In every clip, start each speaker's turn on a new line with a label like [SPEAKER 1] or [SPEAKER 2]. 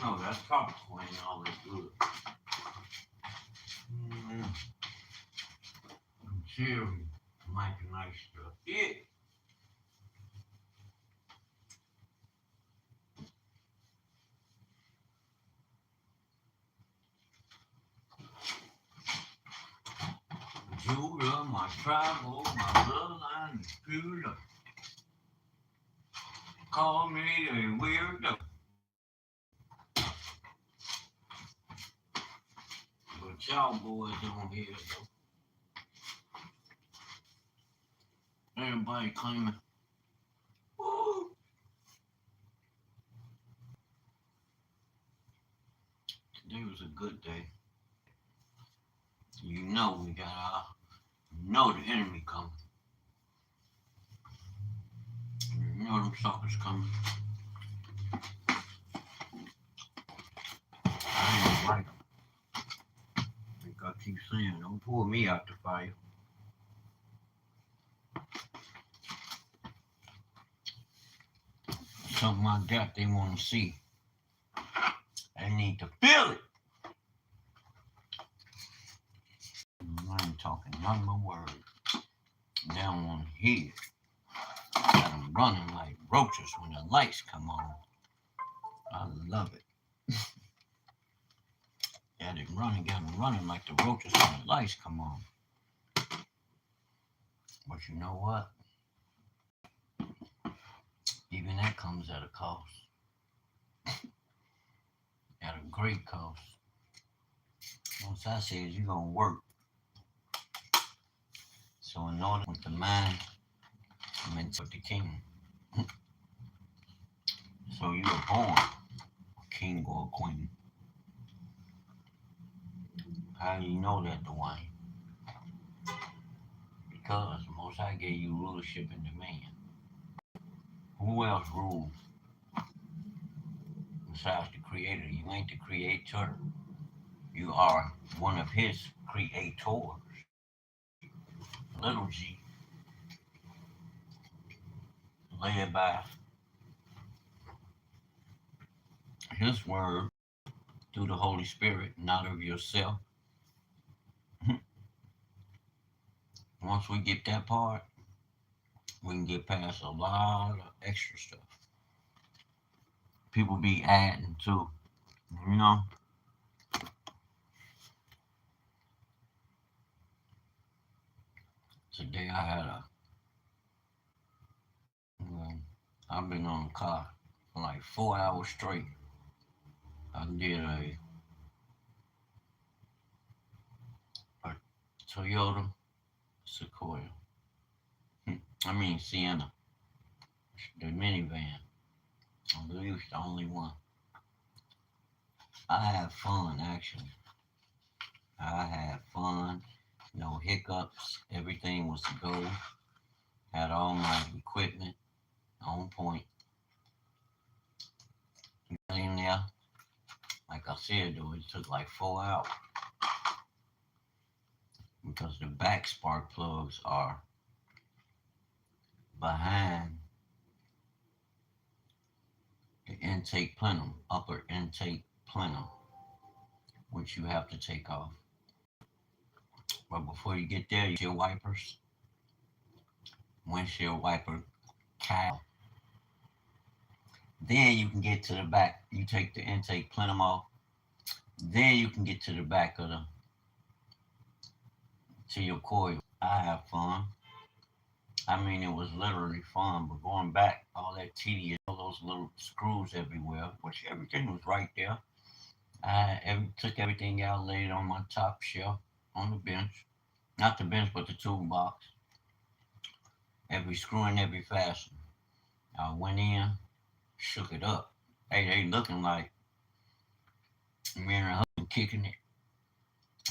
[SPEAKER 1] know. That's tropical ain't all that good. Cherry, like a nice stuff. Yeah. Judah, my tribal, my bloodline is Judah. Call me a weirdo. But y'all boys on here though. Everybody claiming, woo. Today was a good day. You know we got the enemy coming. You know them suckers coming. I ain't like them. Like I keep saying, don't pull me out the fire. Something I got they want to see. They need to feel it. I ain't talking none of my words. They don't want to hear it. Got them running like roaches when the lights come on. I love it. Got them running like the roaches when the lights come on. But you know what? Even that comes at a cost. At a great cost. Once I said you're going to work. So in order with the mind, I meant with the king. So you were born a king or a queen. How do you know that, Dewayne? Because the Most High gave you rulership and dominion. Who else rules besides the Creator? You ain't the creator. You are one of His creators. Little g. Led by His word through the Holy Spirit, not of yourself. Once we get that part, we can get past a lot of extra stuff. People be adding too, you know. Today I had I've been on the car for like 4 hours straight. I did a Toyota Sequoia. Sienna. The minivan. I believe it's the only one. I had fun, actually. I had fun. No hiccups. Everything was to go. Had all my equipment on point. In there, like I said, though, it took like 4 hours. Because the back spark plugs are behind the intake plenum, upper intake plenum, which you have to take off. But before you get there, your wipers, windshield wiper cap. Then you can get to the back. You take the intake plenum off. Then you can get to the back of to your coil. I have fun. It was literally fun, but going back, all that tedious, all those little screws everywhere, which everything was right there. I took everything out, laid it on my top shelf, on the bench. Not the bench, but the toolbox. Every screw and every fastener. I went in, shook it up. Hey, they looking like me and her husband kicking it.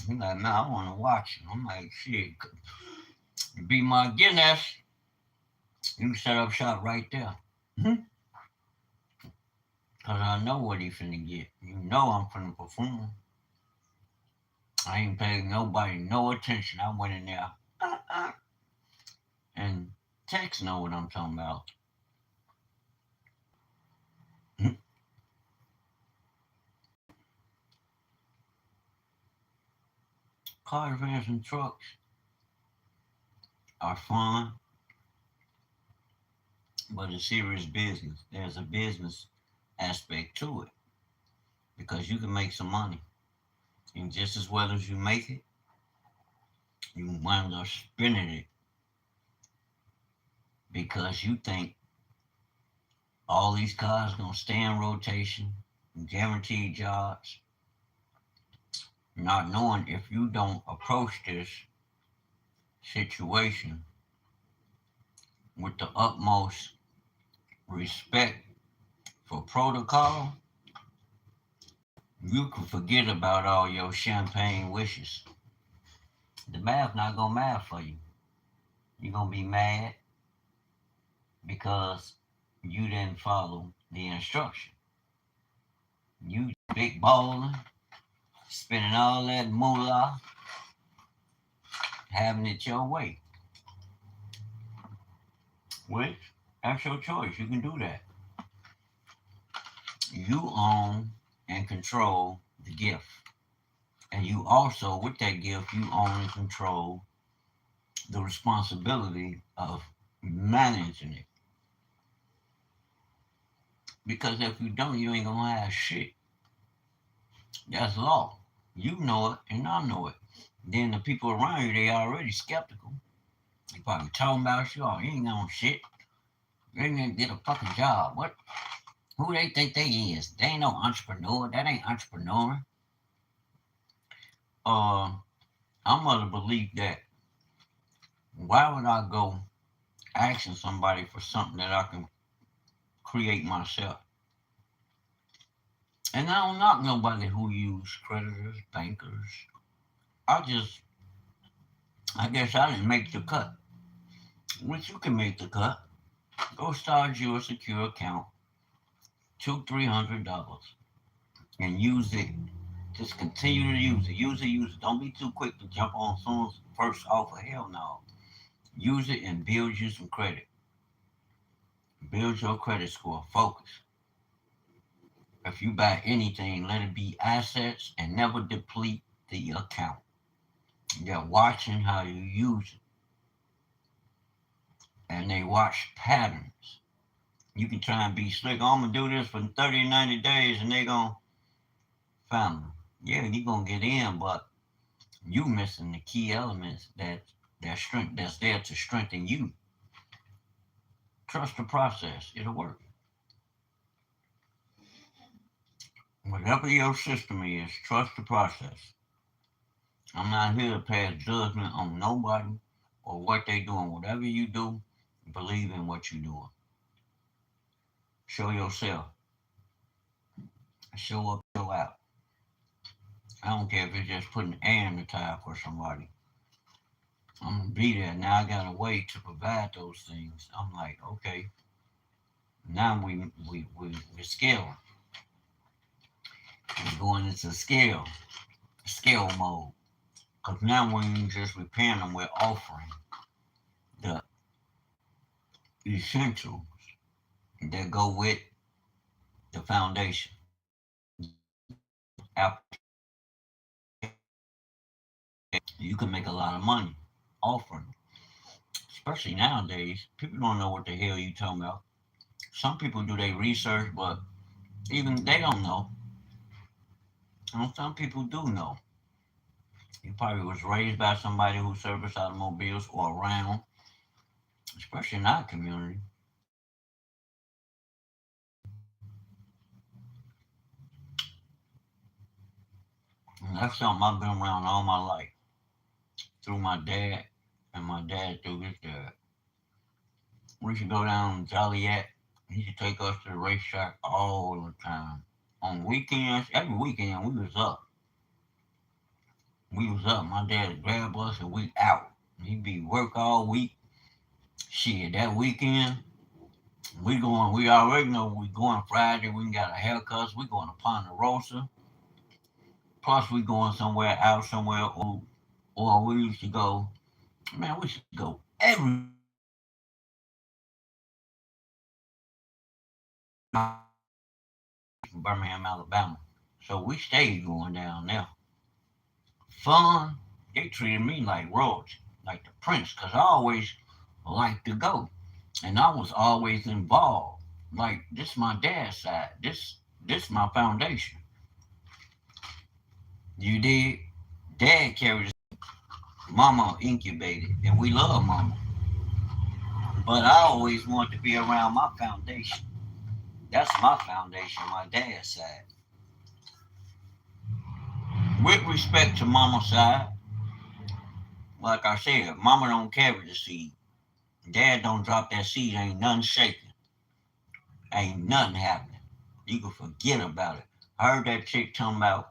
[SPEAKER 1] He's like, man, I want to watch it. I'm like, shit, be my Guinness. You set up shop right there. Because I know what he finna get. You know I'm finna perform. I ain't paying nobody no attention. I went in there. And Tex know what I'm talking about. Cars, vans, and trucks are fun, but it's serious business. There's a business aspect to it because you can make some money. And just as well as you make it, you wind up spending it because you think all these cars gonna stay in rotation, guaranteed jobs, not knowing if you don't approach this situation with the utmost respect for protocol, you can forget about all your champagne wishes. The math not gonna math for you. You're gonna be mad because you didn't follow the instruction. You big balling, spending all that moolah, having it your way. Which, that's your choice. You can do that. You own and control the gift. And you also, with that gift, you own and control the responsibility of managing it. Because if you don't, you ain't gonna have shit. That's law. You know it, and I know it. Then the people around you, they already skeptical. They probably talking about you. Oh, you ain't on shit. They didn't get a fucking job. What? Who they think they is? They ain't no entrepreneur. That ain't entrepreneur. Uh, I'm of the belief that why would I go asking somebody for something that I can create myself? And I don't knock nobody who use creditors, bankers. I I guess I didn't make the cut. Which you can make the cut. Go start you a secure account, $200-300, and use it. Just continue to use it. Use it, use it. Don't be too quick to jump on someone's first offer. Hell no. Use it and build you some credit. Build your credit score. Focus. If you buy anything, let it be assets and never deplete the account. They're watching how you use it. And they watch patterns. You can try and be slick. Oh, I'm going to do this for 30, 90 days and they're going to family. Yeah, you're going to get in, but you missing the key elements that's there to strengthen you. Trust the process. It'll work. Whatever your system is, trust the process. I'm not here to pass judgment on nobody or what they doing. Whatever you do, believe in what you're doing. Show yourself. Show up, show out. I don't care if it's just putting air in the tire for somebody. I'm gonna be there. Now I got a way to provide those things. I'm like, okay, now we scale. We're going into scale mode. Because now we ain't just repairing them, we're offering the essentials that go with the foundation. You can make a lot of money offering. Especially nowadays, people don't know what the hell you talking about. Some people do their research, but even they don't know. And some people do know. You probably was raised by somebody who serviced automobiles or around, especially in our community. And that's something I've been around all my life through my dad and my dad through his dad. We used to go down Joliet. He used to take us to the racetrack all the time. On weekends, every weekend we was up. We was up. My dad would grab us and we out. He'd be work all week. Shit, that weekend we already know we going Friday. We got a haircut. We going to Ponderosa. Plus we going somewhere out somewhere or we used to go. Man, we used to go every Birmingham, Alabama. So we stayed going down there. Fun. They treated me like royalty, like the prince, because I always liked to go. And I was always involved. Like, this my dad's side. This my foundation. You did? Dad carried mama incubated, and we love mama. But I always wanted to be around my foundation. That's my foundation, my dad's side. With respect to mama's side, like I said, mama don't carry the seed. Dad don't drop that seed, ain't nothing shaking. Ain't nothing happening. You can forget about it. I heard that chick talking about,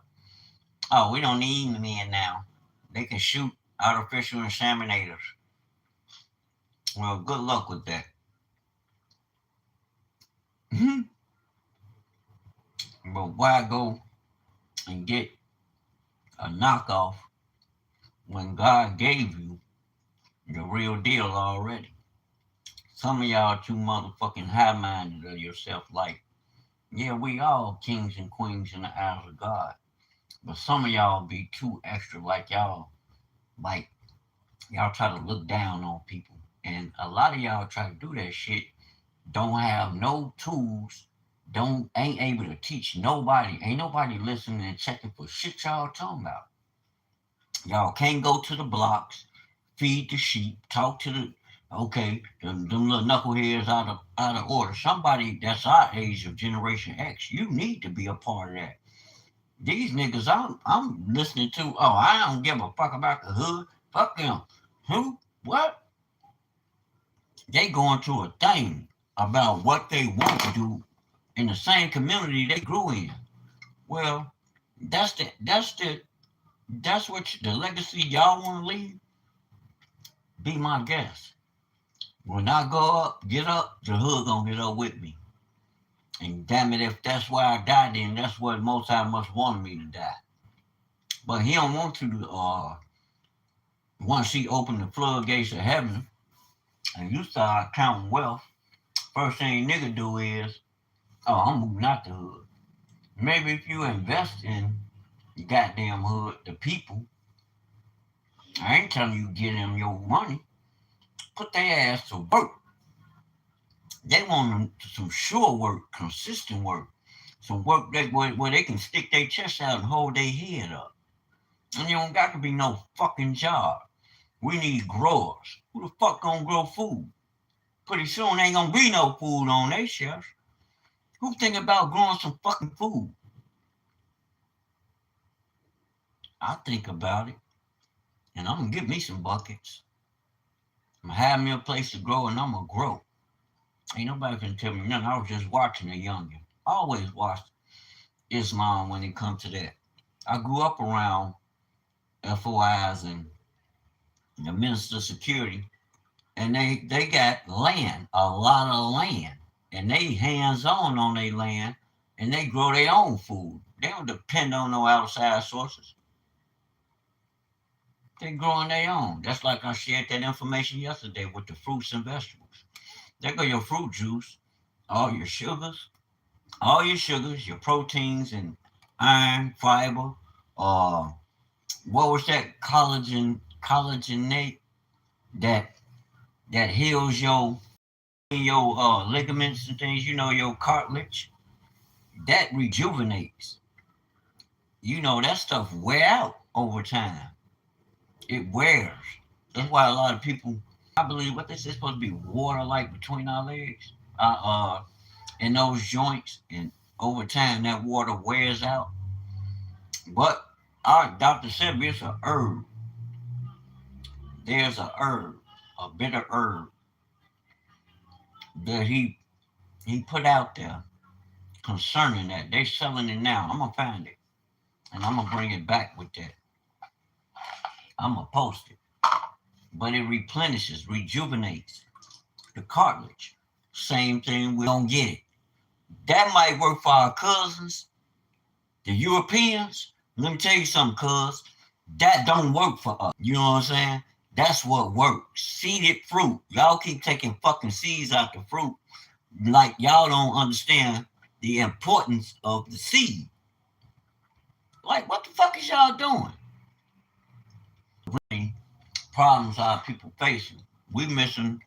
[SPEAKER 1] oh, we don't need men now. They can shoot artificial inseminators. Well, good luck with that. But why go and get a knockoff when God gave you the real deal already? Some of y'all too motherfucking high-minded of yourself. Like, yeah, we all kings and queens in the eyes of God. But some of y'all be too extra, like y'all try to look down on people. And a lot of y'all try to do that shit, don't have no tools, ain't able to teach nobody, ain't nobody listening and checking for shit y'all talking about. Y'all can't go to the blocks, feed the sheep, talk to the okay, them little knuckleheads out of order. Somebody that's our age of Generation X, you need to be a part of that. These niggas I'm listening to, oh, I don't give a fuck about the hood. Fuck them. Who? What? They going through a thing about what they want to do in the same community they grew in. Well, that's what the legacy y'all want to leave. Be my guest. When I go up, get up, the hood gonna get up with me. And damn it, if that's where I die, then that's what Most High must want me to die. But he don't want you to. Once he open the floodgates of heaven, and you start counting wealth, first thing nigga do is, oh, I'm moving out the hood. Maybe if you invest in the goddamn hood, the people, I ain't telling you get them your money. Put their ass to work. They want some sure work, consistent work, some work where they can stick their chest out and hold their head up. And you don't got to be no fucking job. We need growers. Who the fuck gonna grow food? Pretty soon ain't gonna be no food on their shelves. Who think about growing some fucking food? I think about it, and I'm gonna get me some buckets. I'm gonna have me a place to grow, and I'm gonna grow. Ain't nobody can tell me nothing. I was just watching a youngin. I always watched Islam when it comes to that. I grew up around FOIs and the Minister of Security, and they got land, a lot of land, and they hands on their land, and they grow their own food. They don't depend on no outside sources. They growing their own. That's like I shared that information yesterday with the fruits and vegetables. There go your fruit juice, all your sugars, your proteins and iron, fiber. Uh, what was that collagenate that heals your ligaments and things. You know, your cartilage that rejuvenates. You know that stuff wear out over time. It wears. That's why a lot of people, I believe, what this is supposed to be water like between our legs, in those joints, and over time that water wears out. But our doctor said it's a herb. There's a herb, a bitter herb that he put out there concerning that. They selling it now. I'm gonna find it and I'm gonna bring it back with that. I'm gonna post it. But it replenishes, rejuvenates the cartilage. Same thing, we don't get it. That might work for our cousins, the Europeans. Let me tell you something, cuz. That don't work for us. You know what I'm saying? That's what works. Seeded fruit. Y'all keep taking fucking seeds out the fruit. Like y'all don't understand the importance of the seed. Like, what the fuck is y'all doing? problems our people facing. We missing.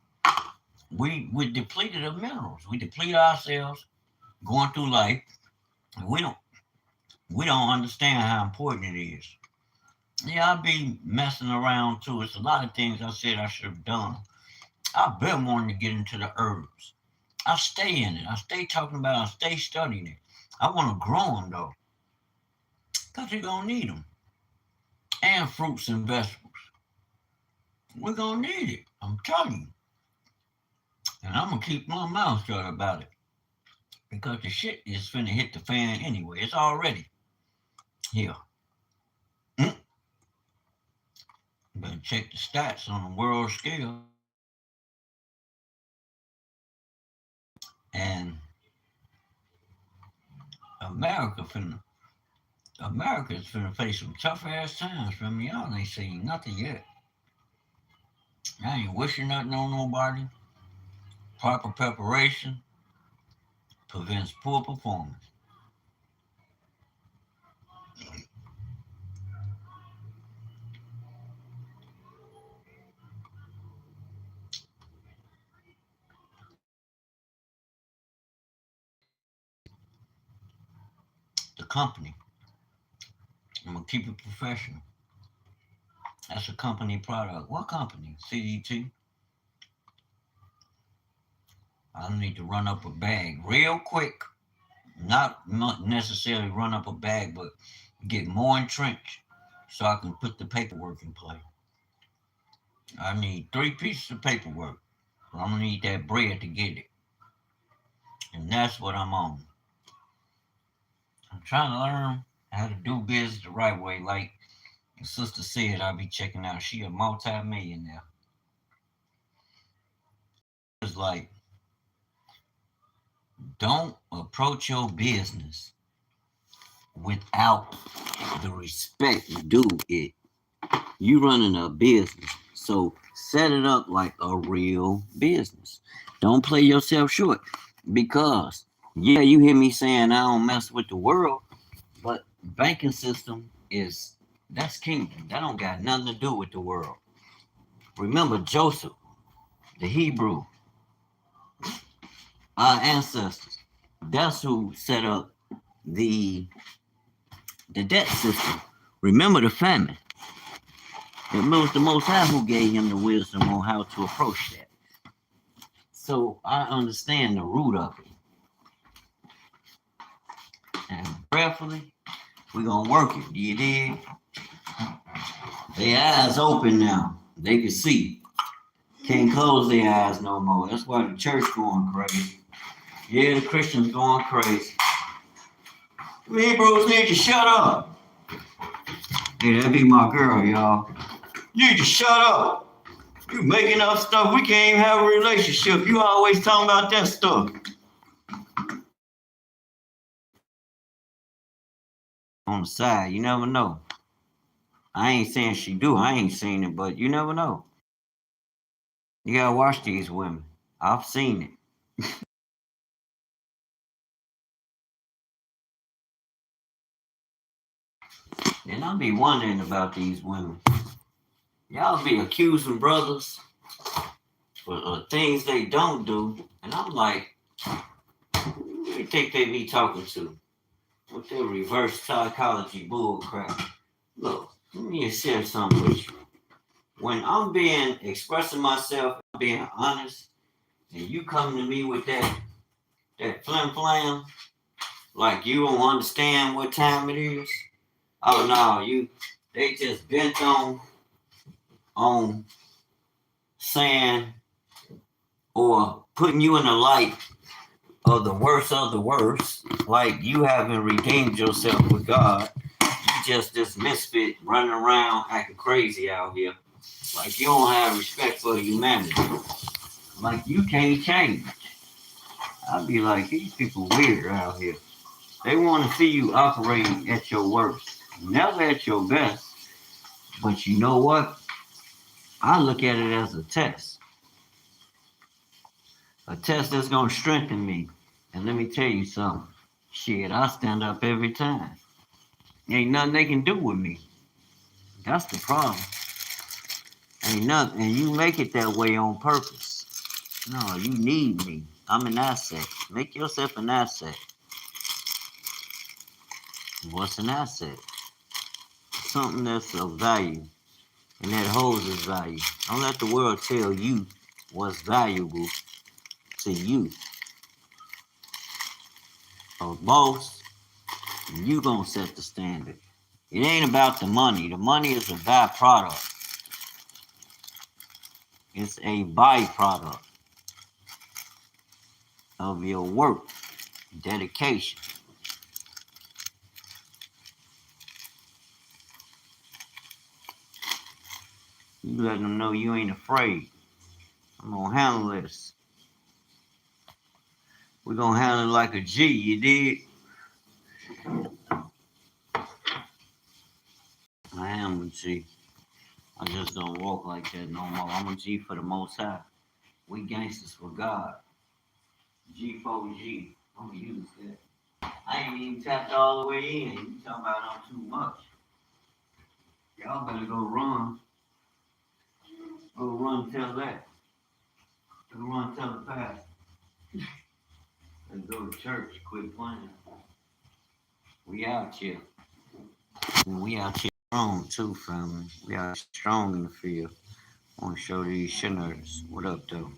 [SPEAKER 1] We depleted of minerals. We deplete ourselves going through life. And we don't understand how important it is. Yeah, I be messing around too. It's a lot of things I said I should have done. I've been wanting to get into the herbs. I stay in it. I stay talking about it. I stay studying it. I want to grow them though, because you're going to need them. And fruits and vegetables. We're going to need it. I'm telling you. And I'm going to keep my mouth shut about it. Because the shit is finna hit the fan anyway. It's already here. Mm. Better check the stats on the world scale. And America finna America's finna face some tough ass times from me. Y'all ain't seen nothing yet. I ain't wishing nothing on nobody. Proper preparation prevents poor performance. The company, I'm gonna keep it professional. That's a company product. What company? CDT. I need to run up a bag real quick. Not necessarily run up a bag, but get more entrenched so I can put the paperwork in play. I need 3 pieces of paperwork. But I'm gonna need that bread to get it. And that's what I'm on. I'm trying to learn how to do business the right way. Like the sister said, I'll be checking out. She a multi-millionaire. It's like, don't approach your business without the respect due it. You running a business, so set it up like a real business. Don't play yourself short, because yeah, you hear me saying I don't mess with the world, but banking system is that's kingdom. That don't got nothing to do with the world. Remember Joseph, the Hebrew, our ancestors. That's who set up the the debt system. Remember the famine. It was the Most High who gave him the wisdom on how to approach that. So I understand the root of it. And prayerfully, we're going to work it. You dig? Their eyes open now. They can see. Can't close their eyes no more. That's why the church going crazy. Yeah, the Christians going crazy. The Hebrews need to shut up. Hey, that be my girl, y'all. You need to shut up. You making up stuff. We can't even have a relationship. You always talking about that stuff. On the side, you never know. I ain't saying she do. I ain't seen it, but you never know. You gotta watch these women. I've seen it. And I be wondering about these women. Y'all be accusing brothers for things they don't do. And I'm like, who do you think they be talking to? With their reverse psychology bull crap. Look, let me share something with you. When I'm being expressing myself, being honest, and you come to me with that flim flam, like you don't understand what time it is. Oh no, they just bent on saying or putting you in the light of the worst, like you haven't redeemed yourself with God. You just this misfit running around acting crazy out here. Like you don't have respect for humanity. Like you can't change. I'd be like, these people weird out here. They want to see you operating at your worst, never at your best. But you know what? I look at it as a test that's gonna strengthen me. And let me tell you something. Shit, I stand up every time. Ain't nothing they can do with me. That's the problem. Ain't nothing. And you make it that way on purpose. No, you need me. I'm an asset. Make yourself an asset. What's an asset? Something that's of value and that holds its value. Don't let the world tell you what's valuable to you. A boss, you gonna set the standard. It ain't about the money. The money is a byproduct. It's a byproduct of your work, dedication. You let them know you ain't afraid. I'm gonna handle this. We're gonna handle it like a G, you dig? I am a G. I just don't walk like that no more. I'm a G for the Most High. We gangsters for God. G4G. I'm gonna use that. I ain't even tapped all the way in. You talking about I'm too much. Y'all better go run. Go run, tell that. Go run, tell the pastor. And go to church. Quit playing. We out here. And we out here strong too, family. We out strong in the field. I want to show these shinners. What up, though?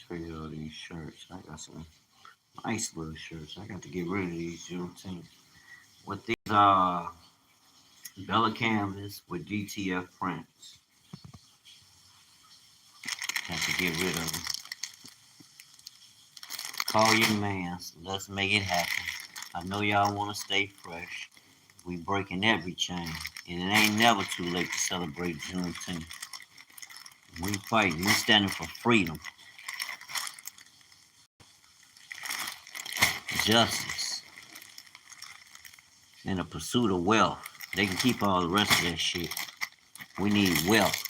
[SPEAKER 1] Show you all these shirts. I got some nice little shirts. I got to get rid of these Juneteenth. What these are, Bella Canvas with DTF prints. Have to get rid of them. Call your mans. Let's make it happen. I know y'all want to stay fresh. We breaking every chain. And it ain't never too late to celebrate Juneteenth. We fighting. We standing for freedom. Justice. And the pursuit of wealth. They can keep all the rest of that shit. We need wealth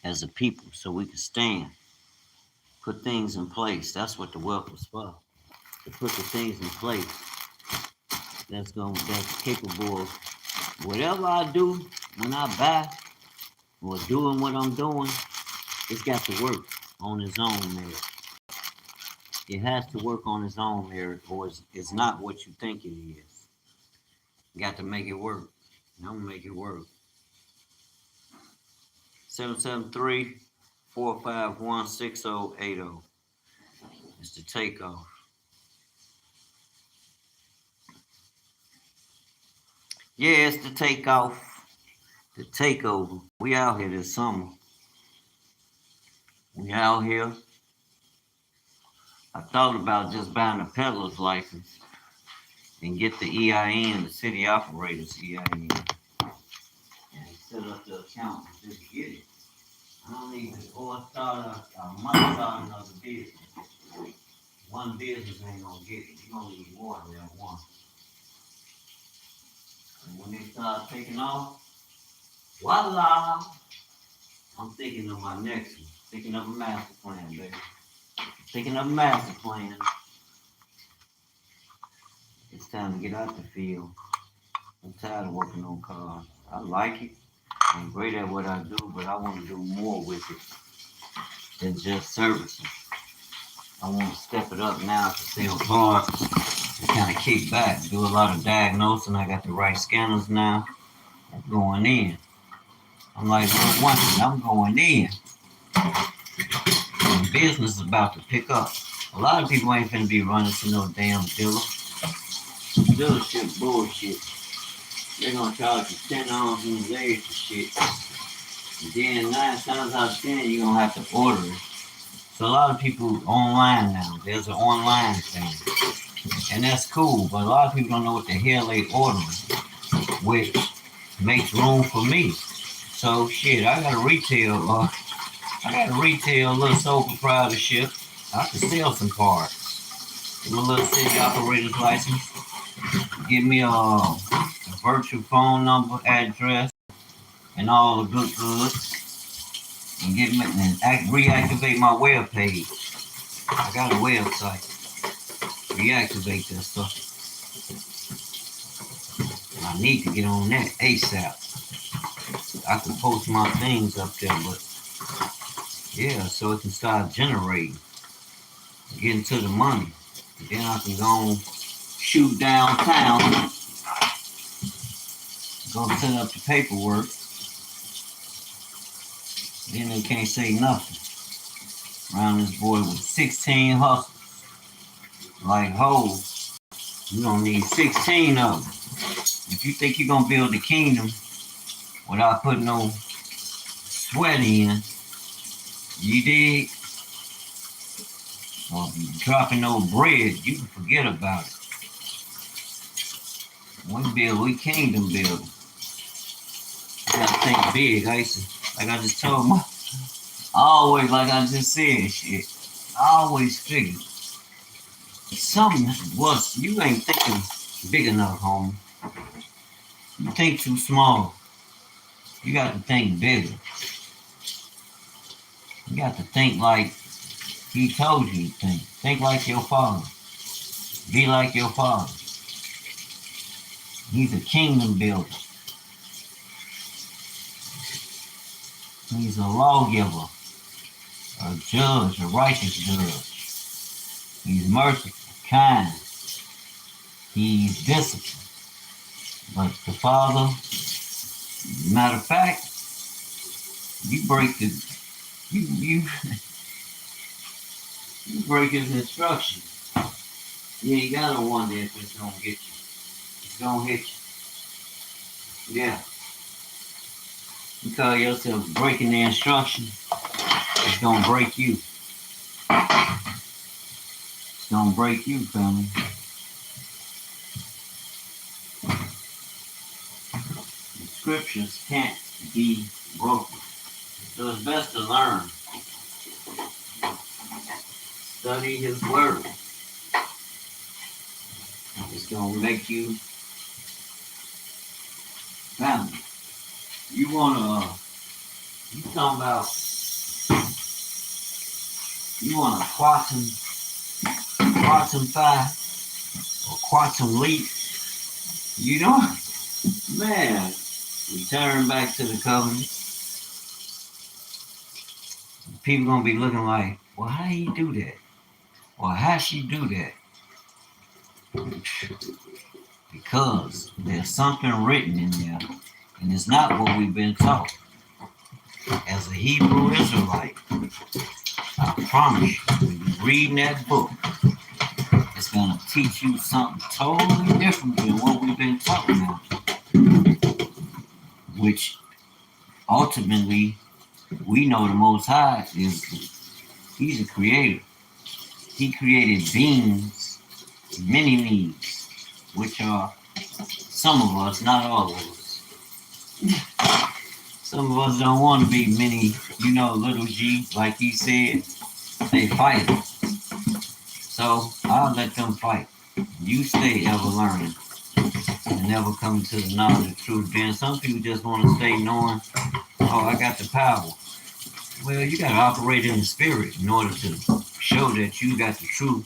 [SPEAKER 1] as a people so we can stand. Put things in place. That's what the wealth was for. To put the things in place that's capable of whatever I do when I buy or doing what I'm doing, it's got to work on its own merit. It has to work on its own merit, or it's not what you think it is. You got to make it work. And I'm gonna make it work. 773-451-6080. It's the takeoff. Yeah, it's the takeoff. The takeover. We out here this summer. We out here. I thought about just buying a peddler's license and get the EIN, the city operator's EIN, and set up the account and just get it. I don't need to go start I might start another business. One business ain't gonna get it. You're gonna need more than that one. And when they start taking off, voila! I'm thinking of my next one. Thinking of a master plan, baby. Thinking of a master plan. It's time to get out the field. I'm tired of working on cars. I like it. I'm great at what I do, but I want to do more with it than just servicing. I want to step it up now to sell parts and kind of kick back, do a lot of diagnosing. I got the right scanners now. I'm going in. I'm like, I'm going in. And business is about to pick up. A lot of people ain't finna be running to no damn dealer. Dealership bullshit. They're gonna charge you 10 arms and legs for shit. And then 9 times out of 10, you're gonna have to order it. So a lot of people online now. There's an online thing. And that's cool, but a lot of people don't know what the hell they ordering, which makes room for me. So shit, I got a retail little sole proprietorship. I can sell some parts. Get my little city operator's license. Give me a virtual phone number, address, and all the good goods. And reactivate my web page. I got a website. Reactivate that stuff. I need to get on that ASAP. I can post my things up there, but yeah, so it can start generating, getting to the money. And then I can go and shoot downtown, go set up the paperwork. Then they can't say nothing. Around this boy with 16 hustles. Like, ho, you don't need 16 of them. If you think you're going to build the kingdom without putting no sweat in, you dig? Or if you're dropping no bread, you can forget about it. We kingdom building. You gotta think big. Like I just told my, always, like I just said, shit. I always figured something was, you ain't thinking big enough, homie. You think too small. You got to think bigger. You got to think like he told you to think. Think like your father. Be like your father. He's a kingdom builder. He's a lawgiver, a judge, a righteous judge. He's merciful, kind. He's disciplined. But the Father, matter of fact, you break you break his instructions. Yeah, you gotta wonder if it's gonna get you. It's gonna hit you. Yeah. You call yourself breaking the instruction, it's gonna break you. It's gonna break you, family. The scriptures can't be broken. So it's best to learn. Study his word. It's gonna make you family. You talking about, you want a quantum or quantum leap? You don't, man. Return back to the covenant. People gonna be looking like, well, how he do that? Well, how she do that? Because there's something written in there, and it's not what we've been taught. As a Hebrew Israelite, I promise you, when you're reading that book, it's gonna teach you something totally different than what we've been talking about. Which ultimately, we know the Most High he's a creator. He created beings, many beings, which are some of us, not all of us. Some of us don't want to be many, little G, like he said. They fight. So I'll let them fight. You stay ever learning and never come to the knowledge of truth. Then some people just want to stay knowing, oh, I got the power. Well, you got to operate in the spirit in order to show that you got the truth,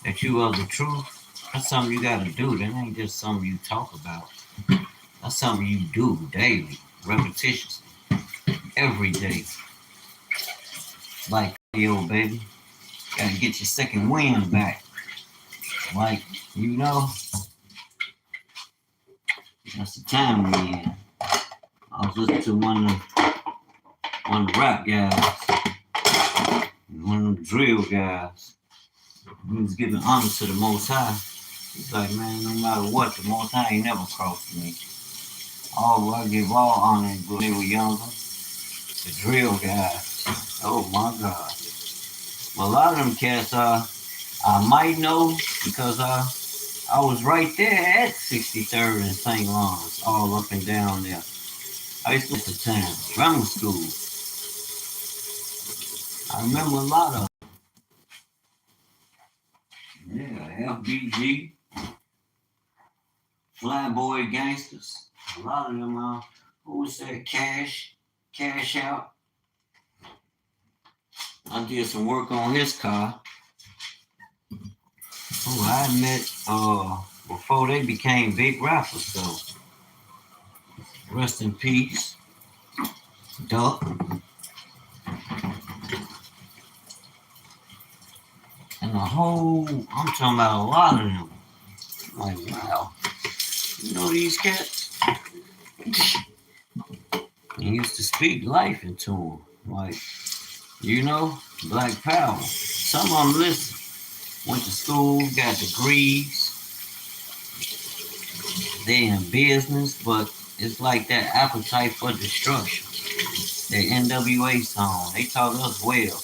[SPEAKER 1] that you are the truth. That's something you got to do. That ain't just something you talk about. That's something you do daily, repetitiously, every day. Like, yo, baby, got to get your second wind back. Like, that's the time we in. I was listening to one of the rap guys, one of the drill guys. He was giving honor to the Most High. He's like, man, no matter what, the Most High ain't never crossed me. I give all honor when they were younger. The drill guys. Oh my God. Well, a lot of them cats I might know because I was right there at 63rd and St. Lawrence, all up and down there. I used to attend drama school. I remember a lot of them. Yeah, FBG, Flyboy Gangsters. A lot of them, who was that? Cash Out. I did some work on his car. Oh, I met, before they became big rappers, though. Rest in peace. Doth. And the whole, I'm talking about a lot of them. Like, wow. You know these cats? He used to speak life into them. Like, you know, Black Power. Some of them listen. Went to school, got degrees. They in business, but it's like that appetite for destruction. That NWA song, they taught us well.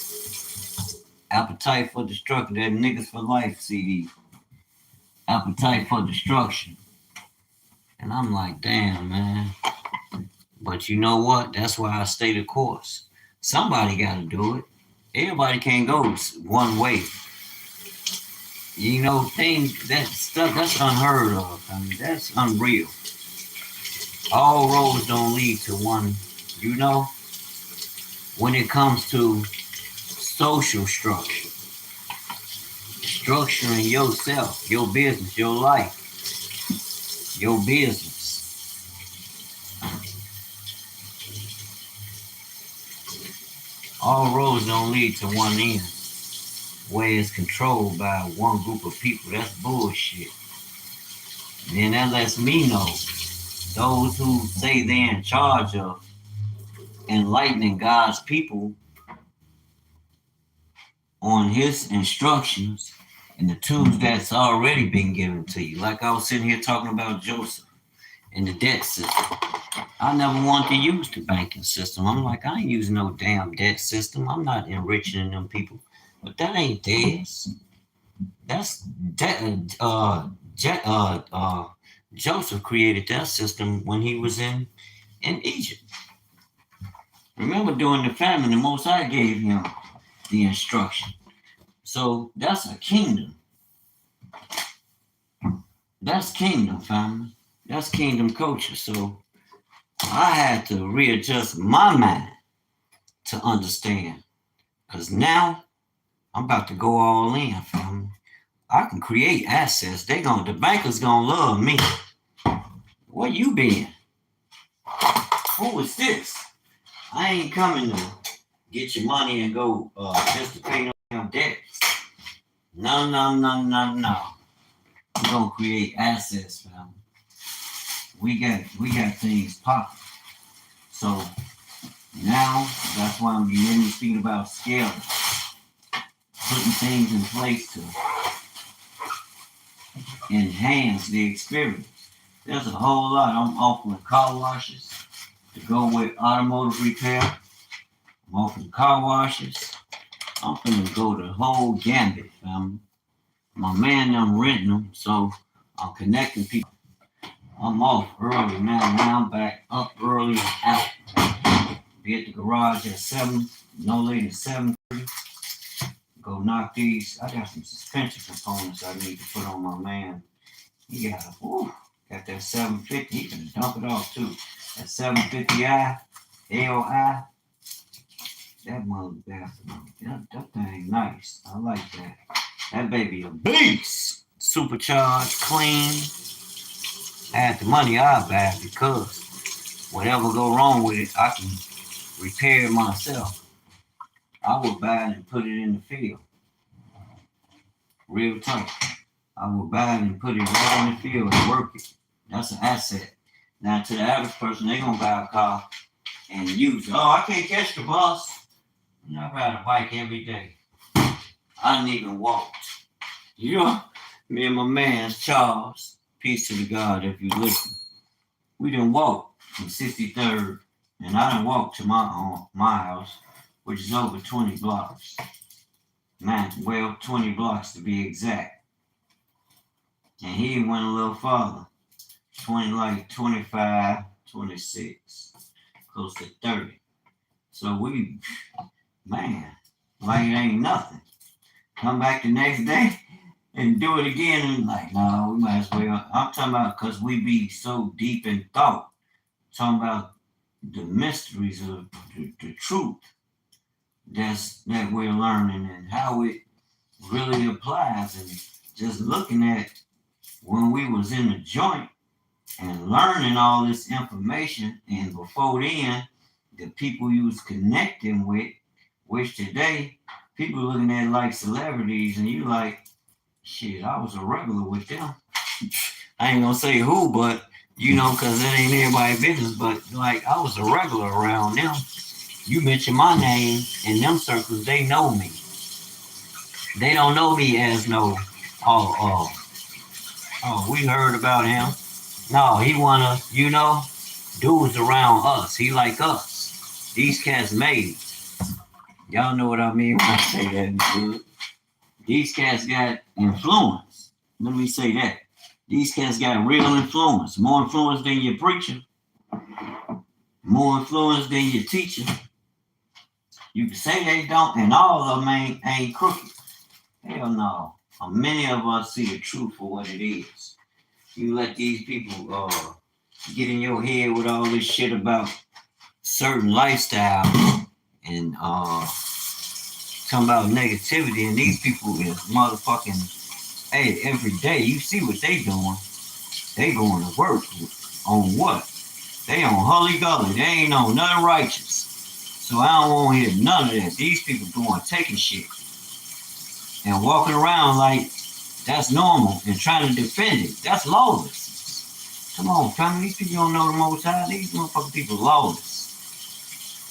[SPEAKER 1] Appetite for destruction, that Niggas for Life CD. Appetite for destruction. And I'm like, damn, man. But you know what? That's why I stay the course. Somebody got to do it. Everybody can't go one way. You know, things, that stuff, that's unheard of. I mean, that's unreal. All roads don't lead to one, you know, when it comes to social structure. Structuring yourself, your business, your life, your business. All roads don't lead to one end, where it's controlled by one group of people. That's bullshit. And then that lets me know those who say they're in charge of enlightening God's people on his instructions and the tools that's already been given to you. Like I was sitting here talking about Joseph and the debt system. I never wanted to use the banking system. I'm like, I ain't using no damn debt system. I'm not enriching them people. But that ain't theirs. That's Joseph created that system when he was in Egypt. Remember during the famine, the Most High gave him the instruction. So that's a kingdom. That's kingdom, family. That's kingdom culture. So I had to readjust my mind to understand. Because now I'm about to go all in, family. I can create assets. The bankers gonna love me. Where you been? Who is this? I ain't coming to get your money and go just to pay no damn debts. No. We're gonna create assets, family. We got things popping. So now that's why I'm beginning to speak about scaling, putting things in place to enhance the experience. There's a whole lot. I'm offering car washes to go with automotive repair. I'm offering car washes. I'm gonna go the whole gambit, family. My man, I'm renting them, so I'm connecting people. I'm off early, man. Now I'm back up early and out. Be at the garage at 7, no later than 7:30. Go knock these. I got some suspension components I need to put on my man. He got that 750. He can dump it off too. That 750i, AOI. That mother bastard. That thing nice. I like that. That baby a beast. Supercharged, clean. I had the money, I'll buy it because whatever go wrong with it, I can repair it myself. I would buy it and put it in the field. Real talk. I would buy it and put it right in the field and work it. That's an asset. Now, to the average person, they're going to buy a car and use it. Oh, I can't catch the bus. I ride a bike every day. I didn't even walk. You know, me and my man, Charles, peace to the God if you listen. We didn't walk from 63rd, and I didn't walk to my house, which is over 20 blocks. 20 blocks to be exact. And he went a little farther. 25, 26, close to 30. So man, like it ain't nothing. Come back the next day and do it again and like, no, we might as well. I'm talking about because we be so deep in thought. Talking about the mysteries of the truth that we're learning and how it really applies. And just looking at when we was in the joint and learning all this information. And before then, the people you was connecting with, which today people looking at like celebrities, and you like, shit, I was a regular with them. I ain't gonna say who, but you know, cause that ain't everybody's business. But like, I was a regular around them. You mention my name in them circles, they know me. They don't know me as no, oh, we heard about him. No, he wanna, dudes around us. He like us. These cats made it. Y'all know what I mean when I say that. Good. These cats got influence. Let me say that. These cats got real influence. More influence than your preacher. More influence than your teacher. You can say they don't, and all of them ain't crooked. Hell no. Many of us see the truth for what it is. You let these people get in your head with all this shit about certain lifestyles and talking about negativity, and these people is motherfucking, hey, every day you see what they doing. They going to work on what? They on Hully Gully. They ain't on nothing righteous. So I don't want to hear none of that. These people going taking shit and walking around like that's normal and trying to defend it. That's lawless. Come on, family. These people don't know the Most High. These motherfucking people lawless.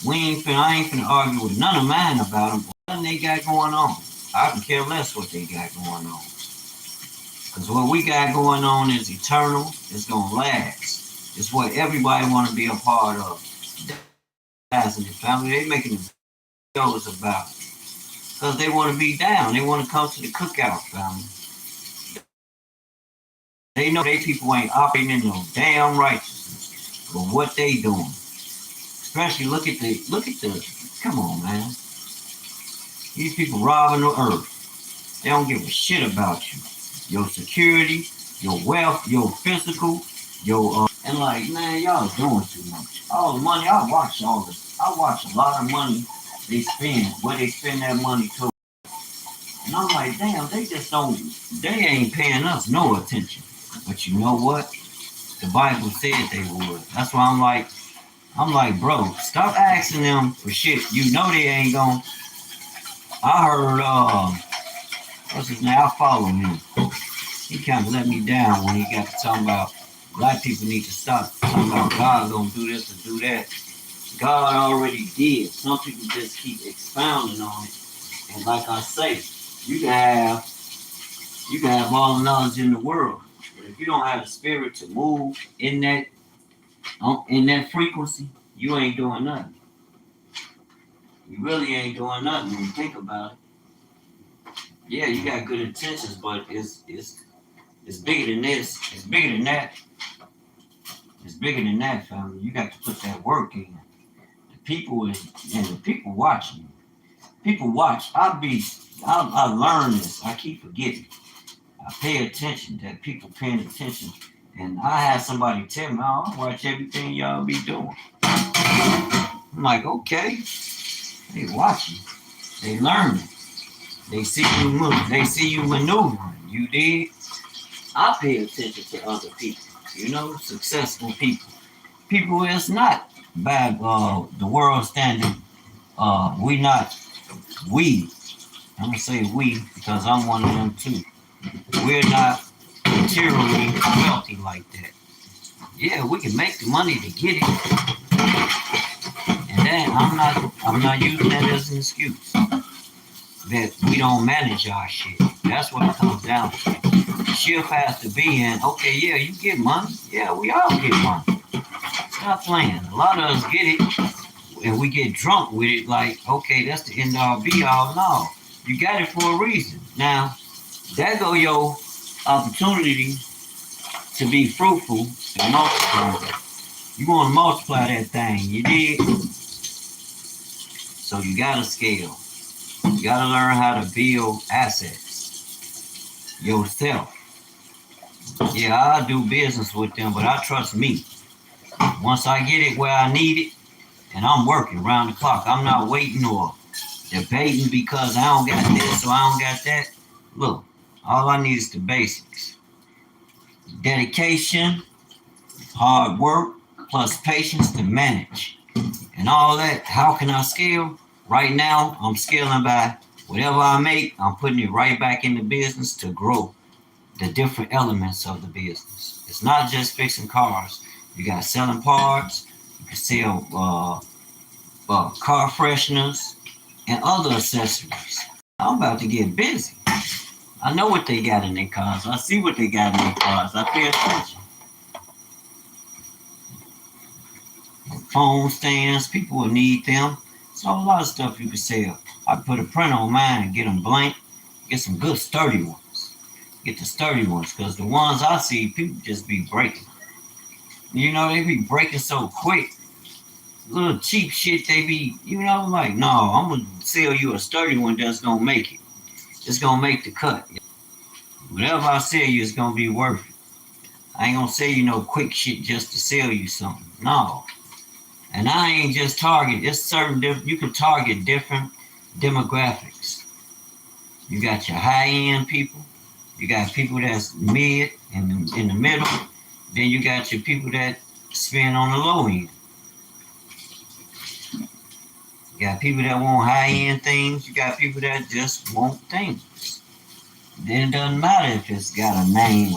[SPEAKER 1] I ain't finna argue with none of mine about them. What they got going on. I can care less what they got going on. Because what we got going on is eternal. It's going to last. It's what everybody want to be a part of. That's in the family. They making videos about it. Because they want to be down. They want to come to the cookout, family. They know they people ain't operating in no damn righteousness. But what they doing. Especially look at the, come on, man. These people robbing the earth. They don't give a shit about you. Your security, your wealth, your physical, and like, man, y'all doing too much. All the money, I watch all this. I watch a lot of money they spend, where they spend that money to. And I'm like, damn, they ain't paying us no attention. But you know what? The Bible said they would. That's why I'm like, bro, stop asking them for shit. You know they ain't gonna. I heard, what's his name? I follow him. He kind of let me down when he got to talking about black people need to stop talking about God gonna do this and do that. God already did. Some people just keep expounding on it. And like I say, you can have all the knowledge in the world, but if you don't have the spirit to move in that frequency, you ain't doing nothing. You really ain't doing nothing when you think about it. Yeah, you got good intentions, but it's bigger than this. It's bigger than that. It's bigger than that, family. You got to put that work in. The people watching. People watch. I learn this. I keep forgetting. I pay attention. That people paying attention. And I had somebody tell me, I watch everything y'all be doing. I'm like, okay. They watching. They learning. They see you move. They see you maneuvering. You did. I pay attention to other people. Successful people. People is not by the world standard. We. I'm gonna say we because I'm one of them too. We're not materially wealthy like that. Yeah, we can make the money to get it, and then I'm not using that as an excuse that we don't manage our shit. That's what it comes down to. The shift has to be in. Okay, yeah, you get money. Yeah, we all get money. Stop playing. A lot of us get it, and we get drunk with it. Like, okay, that's the end all be all. No, you got it for a reason. Now, there go your opportunity to be fruitful and multiply. You want to multiply that thing, you did? So you got to scale. You got to learn how to build assets yourself. Yeah, I do business with them, but I trust me. Once I get it where I need it, and I'm working round the clock, I'm not waiting or debating because I don't got this or I don't got that. Look, all I need is the basics. Dedication, hard work plus patience to manage. And all that, how can I scale? Right now, I'm scaling by whatever I make, I'm putting it right back in the business to grow the different elements of the business. It's not just fixing cars. You got selling parts, you can sell car fresheners, and other accessories. I'm about to get busy. I know what they got in their cars. I see what they got in their cars. I pay attention. Phone stands, people will need them. So a lot of stuff you can sell. I put a print on mine and get them blank. Get some good sturdy ones. Get the sturdy ones, because the ones I see, people just be breaking. You know, they be breaking so quick. Little cheap shit they be, like, no, I'm gonna sell you a sturdy one that's gonna make it. It's gonna make the cut. Whatever I sell you, it's gonna be worth it. I ain't gonna sell you no quick shit just to sell you something. No. And I ain't just target. It's certain you can target different demographics. You got your high end people. You got people that's mid and in the middle. Then you got your people that spend on the low end. You got people that want high end things. You got people that just want things. Then it doesn't matter if it's got a name.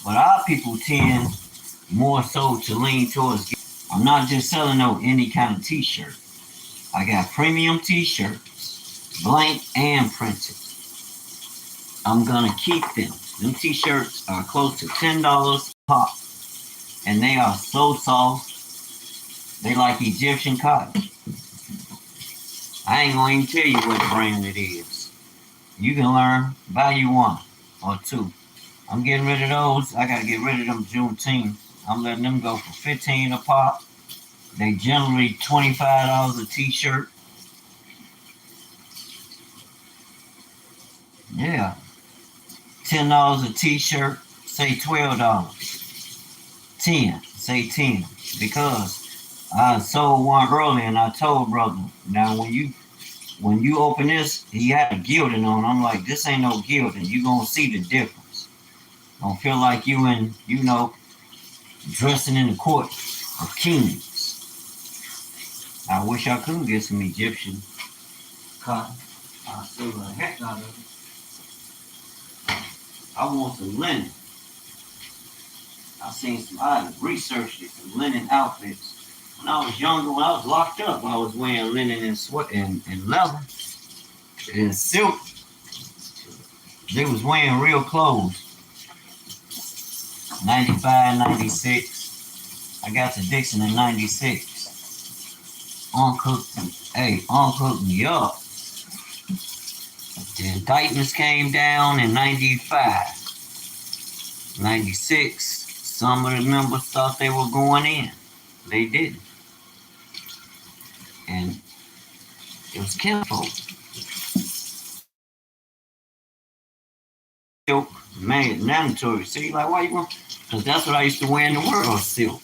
[SPEAKER 1] But our people tend more so to lean towards. I'm not just selling no any kind of t-shirt. I got premium t-shirts, blank and printed. I'm gonna keep them. Them t-shirts are close to $10 a pop. And they are so soft. They like Egyptian cotton. I ain't gonna even tell you what brand it is. You can learn, buy you one or two. I'm getting rid of those. I gotta get rid of them Juneteenth. I'm letting them go for $15 a pop. They generally $25 a t-shirt. Yeah. $10 a t-shirt, say $12. 10, say 10. Because I sold one earlier and I told brother, now when you open this, he had a gilding on. I'm like, this ain't no gilding. You gonna see the difference. Don't feel like you in, dressing in the court of kings. I wish I could get some Egyptian cotton. I'll sell the heck out of it. I want some linen. I researched it, some linen outfits. When I was younger, when I was locked up, I was wearing linen and sweat and leather and silk. They was wearing real clothes. 95, 96. I got to Dixon in 96. Uncooked me up. The indictments came down in 95. 96. Some of the members thought they were going in. They didn't. And it was kinfolk. Silk, mandatory. See, like, why you want? Because that's what I used to wear in the world, silk.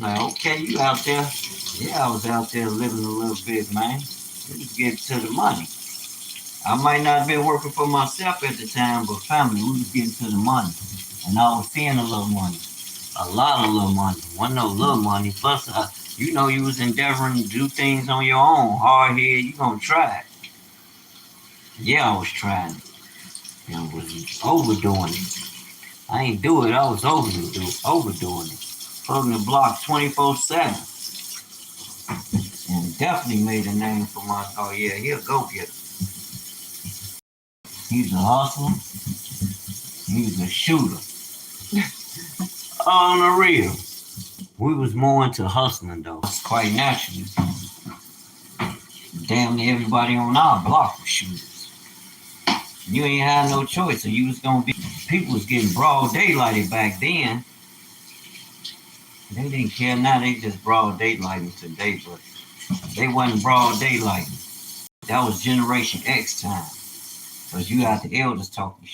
[SPEAKER 1] Like, okay, you out there. Yeah, I was out there living a little bit, man. We was getting to the money. I might not have been working for myself at the time, but family, we was getting to the money. And I was seeing a little money. A lot of little money. Wasn't no little money. Plus, you was endeavoring to do things on your own. Hard head, you gonna try it. Yeah, I was trying it. And was overdoing it. I ain't do it, I was overdoing it. Plugging the block 24/7. And definitely made a name for myself. Oh yeah, he'll go get it. He's a hustler. He's a shooter. On the real. We was more into hustling though. It's quite naturally. Damn near everybody on our block was shooters. You ain't had no choice, so you was gonna be. People was getting broad daylighted back then. They didn't care now. They just broad daylighting today, but they wasn't broad daylighting. That was Generation X time. Cause you got the elders talking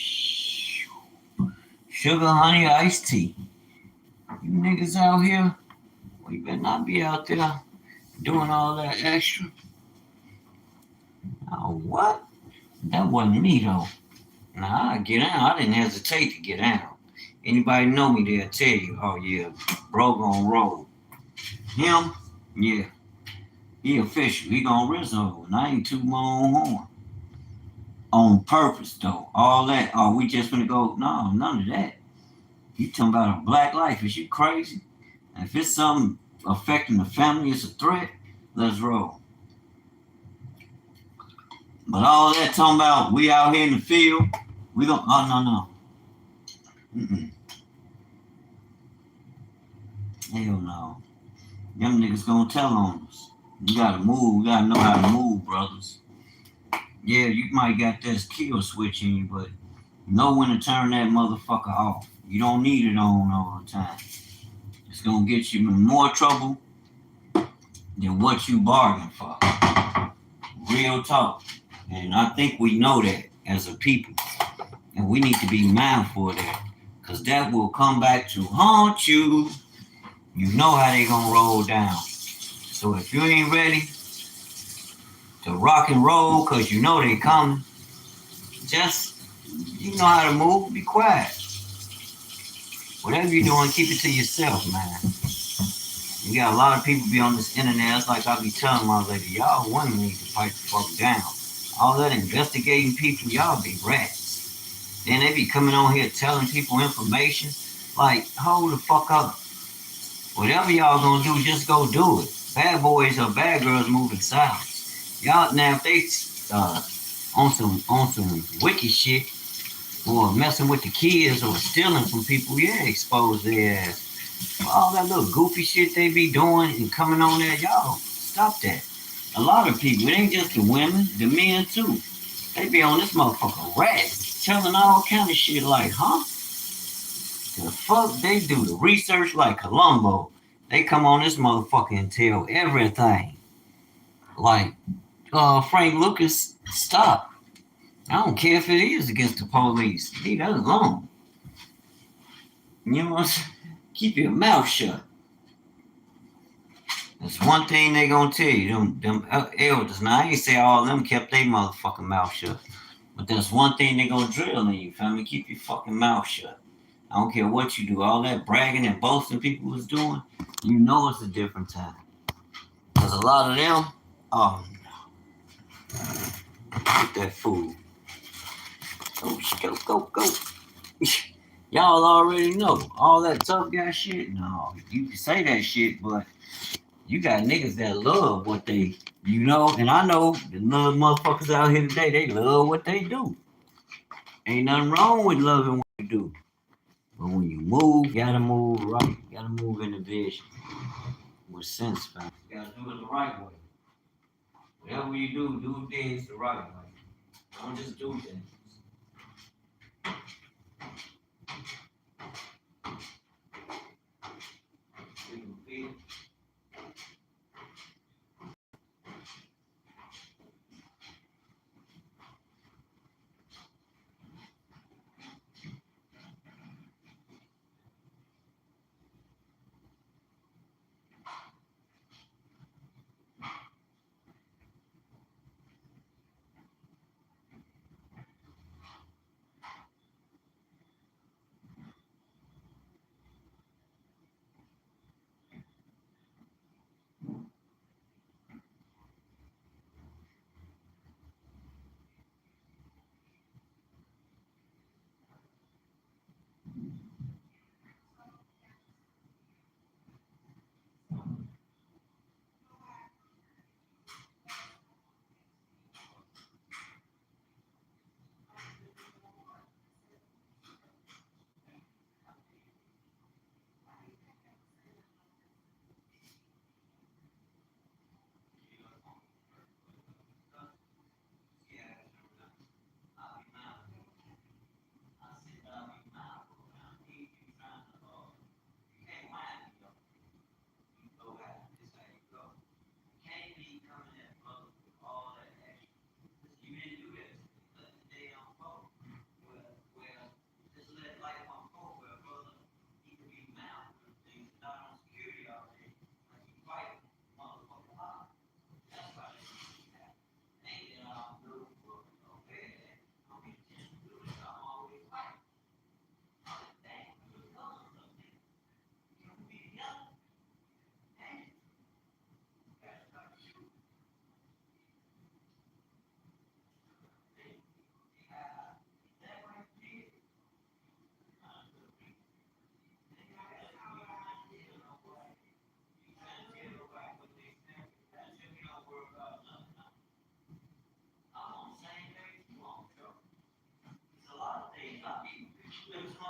[SPEAKER 1] sugar, honey, iced tea. You niggas out here, well, you better not be out there doing all that extra. Oh, what? That wasn't me though. Nah, I get out. I didn't hesitate to get out. Anybody know me, they'll tell you, oh yeah, bro gonna roll. Him, yeah, he official. He gonna Rizzo, and I ain't too my own horn. On purpose, though. All that, oh, we just gonna go, no, none of that. You talking about a black life, is you crazy? And if it's something affecting the family, it's a threat, let's roll. But all that talking about, we out here in the field, we don't, oh, no, no. Mm-mm. Hell no. Them niggas gonna tell on us. You gotta move. You gotta know how to move, brothers. Yeah, you might got this kill switch in you, but know when to turn that motherfucker off. You don't need it on all the time. It's gonna get you in more trouble than what you bargained for. Real talk. And I think we know that as a people. And we need to be mindful of that. Because that will come back to haunt you. You know how they gonna roll down. So if you ain't ready to rock and roll because you know they coming, just, you know how to move, be quiet. Whatever you're doing, keep it to yourself, man. You got a lot of people be on this internet. It's like I be telling my lady, y'all women need to pipe the fuck down. All that investigating people, y'all be rats. Then they be coming on here telling people information. Like, hold the fuck up. Whatever y'all gonna do, just go do it. Bad boys or bad girls moving silence. Y'all now if they on some wicked shit or messing with the kids or stealing from people, yeah, expose their ass. All that little goofy shit they be doing and coming on there, y'all stop that. A lot of people, it ain't just the women, the men too. They be on this motherfucker rat, telling all kind of shit like, huh? The fuck they do the research like Columbo. They come on this motherfucker and tell everything. Like, Frank Lucas, stop. I don't care if it is against the police. Leave that alone. You know what I'm saying? Keep your mouth shut. That's one thing they gonna tell you, them elders. Now I ain't say all of them kept their motherfucking mouth shut. But that's one thing they gonna drill in you, family. Keep your fucking mouth shut. I don't care what you do. All that bragging and boasting people was doing, you know it's a different time. Cause a lot of them, oh no. Get that food. Go. Y'all already know. All that tough guy shit, no. You can say that shit, but you got niggas that love what they, and I know the little motherfuckers out here today, they love what they do. Ain't nothing wrong with loving what you do. But when you move, you gotta move right. You gotta move in the vision with sense, fam. You gotta do it the right way. Whatever you do things the right way. Don't just do things.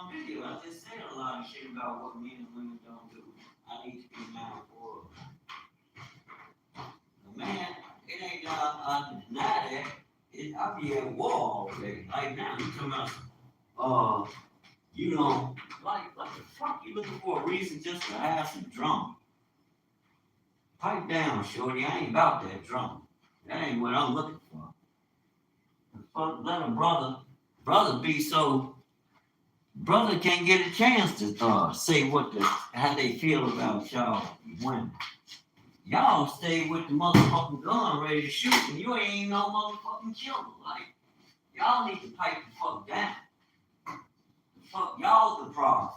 [SPEAKER 1] on video. I just said a lot of shit about what men and women don't do. I need to be mindful of. Man, it ain't I deny that. I be at war all day. Like now, you talking about you know, like what the fuck? You looking for a reason just to have some drama? Pipe down, shorty. I ain't about that drama. That ain't what I'm looking for. Fuck, let a brother be so. Brother can't get a chance to say how they feel about y'all women. Y'all stay with the motherfucking gun ready to shoot, and you ain't no motherfucking killer. Like, y'all need to pipe the fuck down. Fuck, y'all the problem.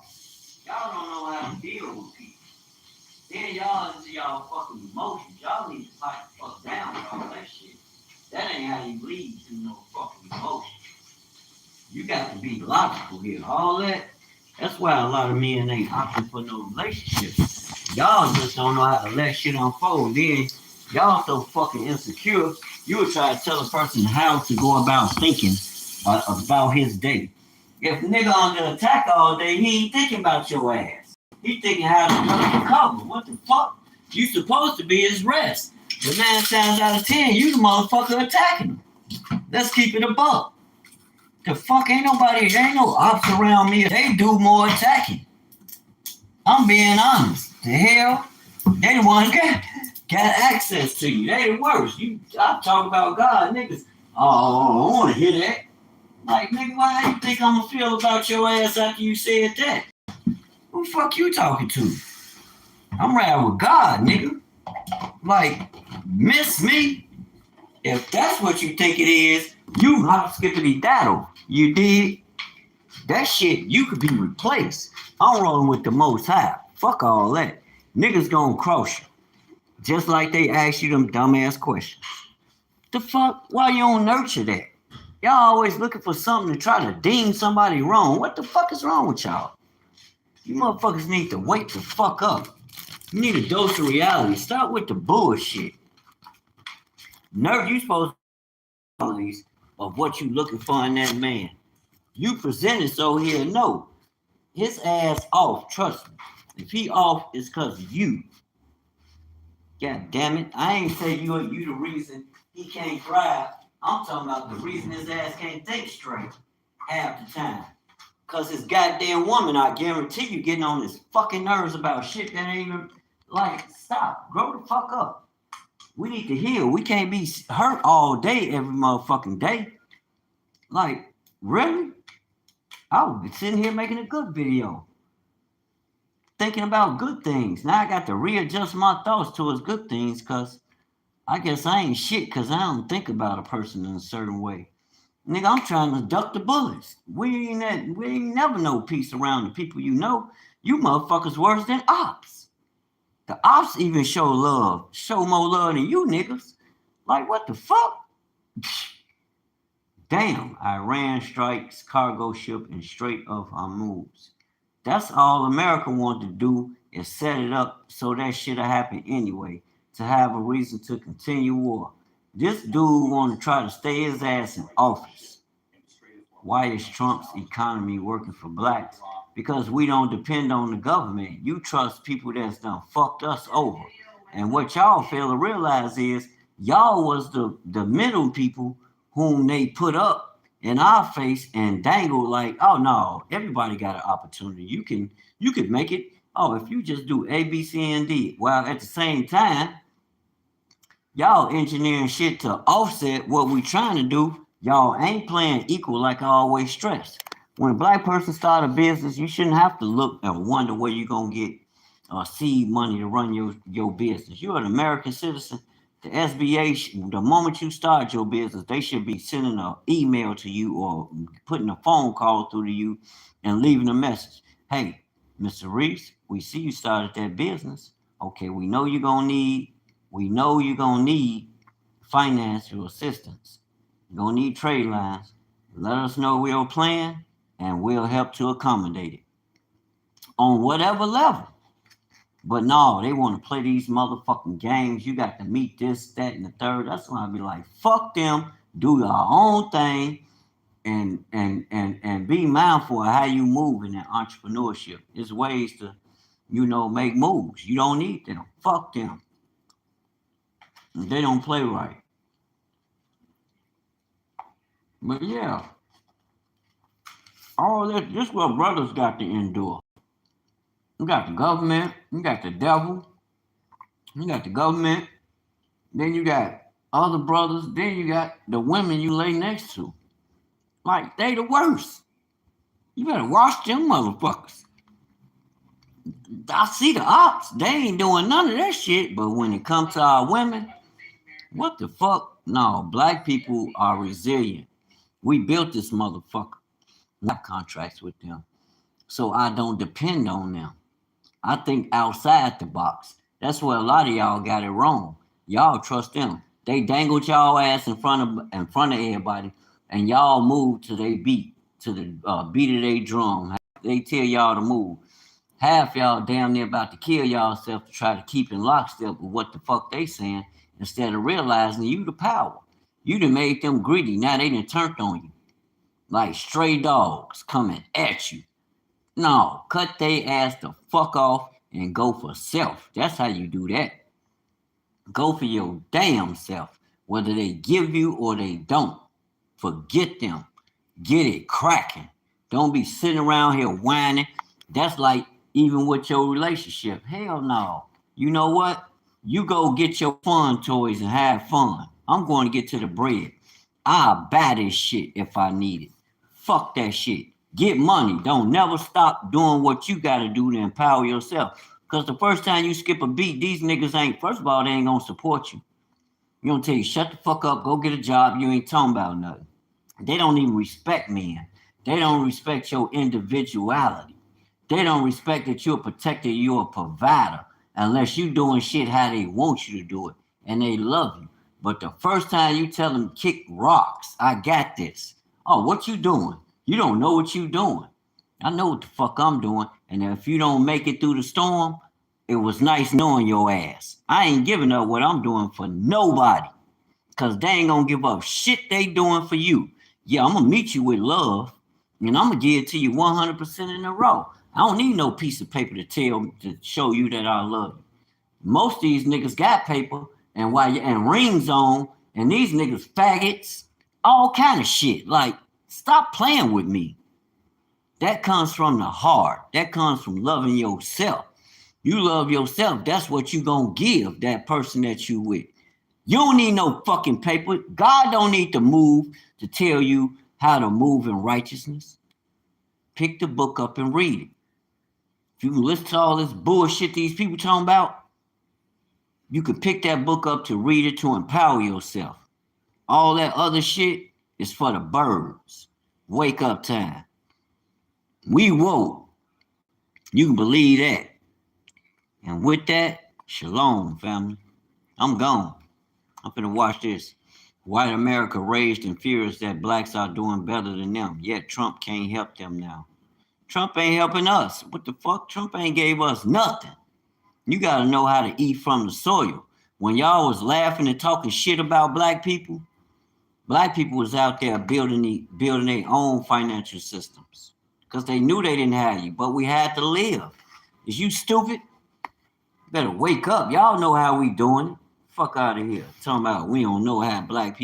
[SPEAKER 1] Y'all don't know how to deal with people. Then y'all into y'all fucking emotions. Y'all need to pipe the fuck down with all that shit. That ain't how you lead to no fucking emotions. You got to be logical here. All that's why a lot of men ain't opting for no relationships. Y'all just don't know how to let shit unfold. Then y'all so fucking insecure, you would try to tell a person how to go about thinking about his day. If a nigga under attack all day, he ain't thinking about your ass. He thinking how to recover. What the fuck? You supposed to be his rest. But 9 times out of 10, you the motherfucker attacking him. Let's keep it a buck. The fuck ain't no ops around me. They do more attacking. I'm being honest. The hell, they the one got access to you. They the worst. I talk about God, niggas. Oh, I want to hear that. Like, nigga, why do you think I'm gonna feel about your ass after you said that? Who the fuck you talking to? I'm riding with God, nigga. Like, miss me? If that's what you think it is, you hop skippity daddle. You did? That shit, you could be replaced. I'm rolling with the Most High. Fuck all that. Niggas gonna cross you. Just like they ask you them dumbass questions. The fuck? Why you don't nurture that? Y'all always looking for something to try to deem somebody wrong. What the fuck is wrong with y'all? You motherfuckers need to wake the fuck up. You need a dose of reality. Start with the bullshit. Nerve, you supposed to of what you looking for in that man. You presented so he'll know. His ass off, trust me. If he off, it's cause of you. God damn it. I ain't say you the reason he can't drive. I'm talking about the reason his ass can't think straight half the time. Cause his goddamn woman, I guarantee you, getting on his fucking nerves about shit that ain't even like, stop. Grow the fuck up. We need to heal. We can't be hurt all day, every motherfucking day. Like, really? I would be sitting here making a good video. Thinking about good things. Now I got to readjust my thoughts towards good things because I guess I ain't shit because I don't think about a person in a certain way. Nigga, I'm trying to duck the bullets. We ain't never no peace around the people you know. You motherfuckers worse than ops. The ops even show more love than you niggas. Like, what the fuck? Damn, Iran strikes cargo ship in Strait of Hormuz. That's all America wanted to do is set it up so that shit'll happen anyway, to have a reason to continue war. This dude want to try to stay his ass in office. Why is Trump's economy working for blacks? Because we don't depend on the government. You trust people that's done fucked us over. And what y'all fail to realize is y'all was the middle people whom they put up in our face and dangle like, oh no, everybody got an opportunity. You could make it. Oh, if you just do A, B, C, and D. While at the same time, y'all engineering shit to offset what we trying to do. Y'all ain't playing equal like I always stress. When a black person start a business, you shouldn't have to look and wonder where you're going to get seed money to run your business. You're an American citizen. The SBA, the moment you start your business, they should be sending an email to you or putting a phone call through to you and leaving a message. Hey, Mr. Reese, we see you started that business. Okay, we know you're going to need financial assistance. You're going to need trade lines. Let us know your plan and we'll help to accommodate it on whatever level. But no, they want to play these motherfucking games. You got to meet this, that, and the third. That's why I be like, fuck them. Do your own thing. and be mindful of how you move in that entrepreneurship. There's ways to, make moves. You don't need them. Fuck them. They don't play right. But yeah, all this what brothers got to endure. You got the government, you got the devil, you got the government, then you got other brothers, then you got the women you lay next to. Like, they the worst. You better watch them motherfuckers. I see the ops, they ain't doing none of that shit, but when it comes to our women, what the fuck? No, black people are resilient. We built this motherfucker. Not contracts with them. So I don't depend on them. I think outside the box. That's where a lot of y'all got it wrong. Y'all trust them. They dangled y'all ass in front of everybody, and y'all move to they beat, to the beat of their drum. They tell y'all to move. Half y'all damn near about to kill y'allself to try to keep in lockstep with what the fuck they saying, instead of realizing you the power. You done made them greedy. Now they done turned on you like stray dogs coming at you. No, cut they ass the fuck off and go for self. That's how you do that. Go for your damn self. Whether they give you or they don't. Forget them. Get it cracking. Don't be sitting around here whining. That's like even with your relationship. Hell no. You know what? You go get your fun toys and have fun. I'm going to get to the bread. I'll buy this shit if I need it. Fuck that shit. Get money. Don't never stop doing what you got to do to empower yourself. Because the first time you skip a beat, these niggas ain't, first of all, they ain't going to support you. You don't tell you, shut the fuck up, go get a job, you ain't talking about nothing. They don't even respect men. They don't respect your individuality. They don't respect that you're a protector, you're a provider, unless you doing shit how they want you to do it, and they love you. But the first time you tell them kick rocks, I got this. Oh, what you doing? You don't know what you doing. I know what the fuck I'm doing, and if you don't make it through the storm, it was nice knowing your ass. I ain't giving up what I'm doing for nobody, because they ain't gonna give up shit they doing for you. Yeah, I'm gonna meet you with love, and I'm gonna give it to you 100% in a row. I don't need no piece of paper to show you that I love you. Most of these niggas got paper and rings on, and these niggas faggots, all kind of shit. Like, stop playing with me. That comes from the heart. That comes from loving yourself. You love yourself. That's what you gonna give that person that you with. You don't need no fucking paper. God don't need to move to tell you how to move in righteousness. Pick the book up and read it. If you can listen to all this bullshit these people talking about, you can pick that book up to read it to empower yourself. All that other shit is for the birds. Wake up time. We woke. You can believe that. And with that, shalom, family. I'm gone. I'm finna watch this. White America raged and furious that blacks are doing better than them, yet Trump can't help them now. Trump ain't helping us. What the fuck? Trump ain't gave us nothing. You gotta know how to eat from the soil. When y'all was laughing and talking shit about black people was out there building their own financial systems. Because they knew they didn't have you, but we had to live. Is you stupid? Better wake up. Y'all know how we doing it. Fuck out of here. Talking about we don't know how black people